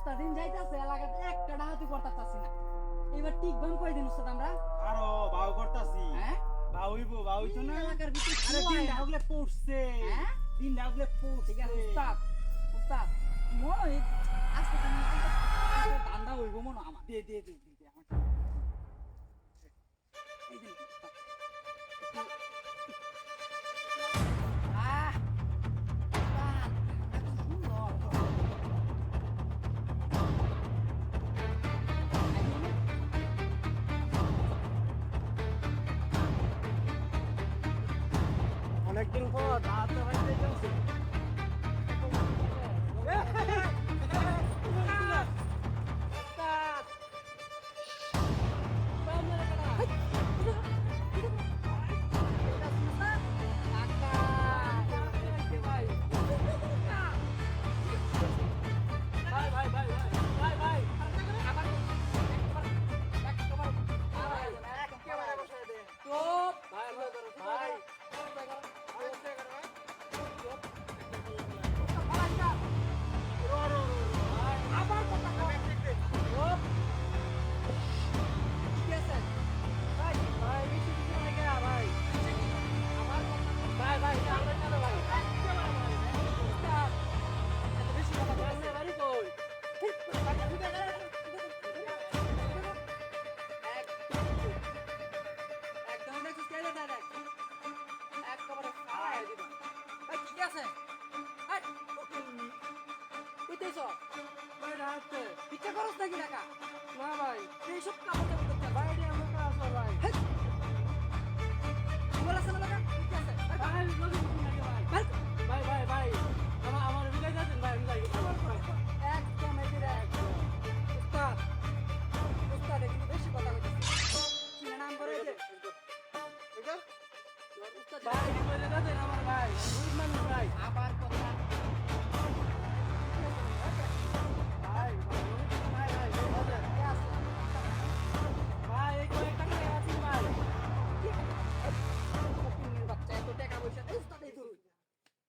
উস্তাদ দিন যাইতাছে এলাকাতে একটা ডাহাতি করতাছি না। এবার ঠিক ভান কই দিন উস্তাদ আমরা? আরো বাউ করতাছি। হ্যাঁ? বাউ তো না। এলাকার ভিতরে আরে কি দিন হয়? ডাগলে পড়ছে। হ্যাঁ? দিন ডাগলে পড়ছে। ঠিক আছে উস্তাদ। উস্তাদ মই আজকে তুমি ঠান্ডা হইব মনে হয় আমার। দে আমার। এই দিন উস্তাদ। আহ! উস্তাদ, এত সুন্দর। অনেকদিন পর দাঁড়াতে পারতে চলছে। উস্তাদ! উস্তাদ মেরে কেডা? এটা উস্তাদ? কাকা! ভাই আবার একেবারে বসায় দে। চুপ! ভাই আবার কথা কও। চুপ! ঠিক আছে? ভাই, বেশি কিছু নাই গা ভাই। আবার কথা কও। ভাই আমরা কেন ভাই? উস্তাদ, এত বেশি কথা বলতেছে। আপনার বাড়ি কই? একদম দেখছিস কে এটা দেখ। একেবারে ফাড়ায় দিবা। ভাই ঠিক আছে? এই, কইতেছ? ভাই রাখতে। ভিক্ষা খরচ নাকি টাকা? না ভাই। এইসব কাপড় চাপড় করতে হয়। ভাই এটা আমার কাজ ভাই। হেই! মোবাইল আছে না লাগা? ঠিক আছে। ভাই লগে কিছু নাই ভাই। ভাই আমার বিদায় যাচ্ছেন ভাই আমি যাই। একদম এই যে একদম। উস্তাদ, উস্তাদ কিন্তু বেশি কথা কইতেছে। চিনা নাম করে এই যে। উস্তাদ ভাই বিদায় যাচ্ছেন আমার ভাই। গরিব মানুষ ভাই। আবার কথা। ভাই কে আছে? ভাই এই কয়েক টাকা আছি ভাই। ফকিন্নির বাচ্চা এত টাকা পয়সা এই উস্তাদ এই ধরুন।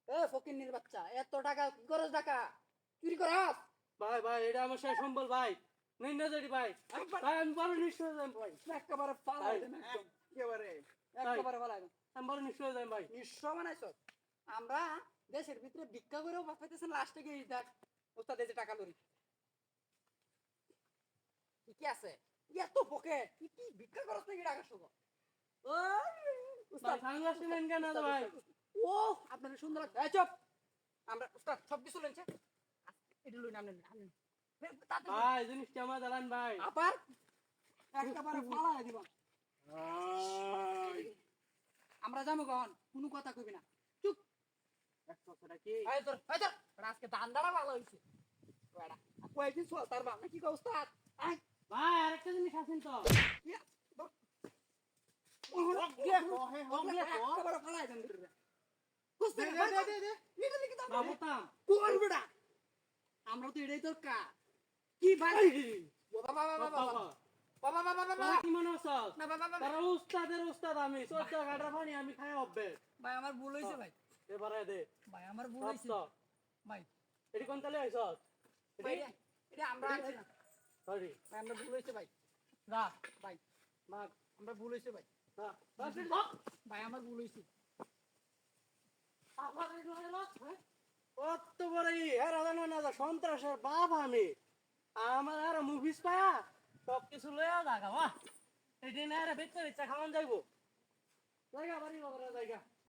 এ ফকিন্নির বাচ্চা এত টাকা কি করস টাকা? চুরি করস? ভাই এটা আমার সাথে সম্বল ভাই। নেই না যাই ভাই। ভাই আমি বড় নিশ্চয় যাই ভাই। একেবারে ফালাই দেন একদম। একেবারে ফালাই দেন। আমি বড় নিশ্চয় যাই ভাই। নিঃস্ব বানাইছ আমরা দেশের ভিতরে ভিক্ষা করেও পাইতেছেন লাস্টে গিয়ে দেখ উস্তাদ এই যে টাকা লরি কি আছে এত পকে তুই কি ভিক্ষা করছ নাকি টাকা শুধু ভাই সানগ্লাস নেন কেন তো ভাই? ও আপনার সুন্দর লাগছে এই চুপ আমরা উস্তাদ সব কিছু লেনছে এটা লই নাম নেন ভাই জিনিসটা আমার দালান ভাই। আবার একেবারে ফালাই দিবা আমরা যাবো কখন কোনো কথা কইবি না চুপ কি? এই তোর আজকে ধান্দাটা ভালো হইছে বেড়া কয়েকদিন চল তার বাপ নাকি কও উস্তাদ আই ভাই আরেকটা জিনিস আছেন তো। ইয়া ধর। একেবারে ফালাই দেন ধরে। বুঝতে দে, পারলি? দে, দে, দে। এটা লিখে দাও। বাবুতাম। কোন বেটা? আমরা তো এটাই তোর কাজ। কি ভাই? বাবা তোরা কি মনে হচ্ছে? না বাবা তারা উস্তাদের উস্তাদ আমি। চোদ্দা কাটার পানি আমি খাই হবে। ভাই আমার ভুল হইছে ভাই এবারে দে। ভাই আমার ভুল হইছে সত্য। ভাই এটি কোন তালে আইছস? ভাই এটা আমরা আনছি না সরি। ভাই আমরা ভুল হইছে ভাই না, ভাই না, আমরা ভুল হইছে ভাই না। ভাই আমার ভুল হইছে আবার এলো এলো। কত বড় এরা জানো না সন্ত্রাসের বাপ আমি। আমার আর মুভিস পায়া সব কিছু লইয়া জাগা বাহ। এদিন আর বেচা বেচা খাওয়ান যাইবো। জায়গা বাড়ি বাবা জায়গা।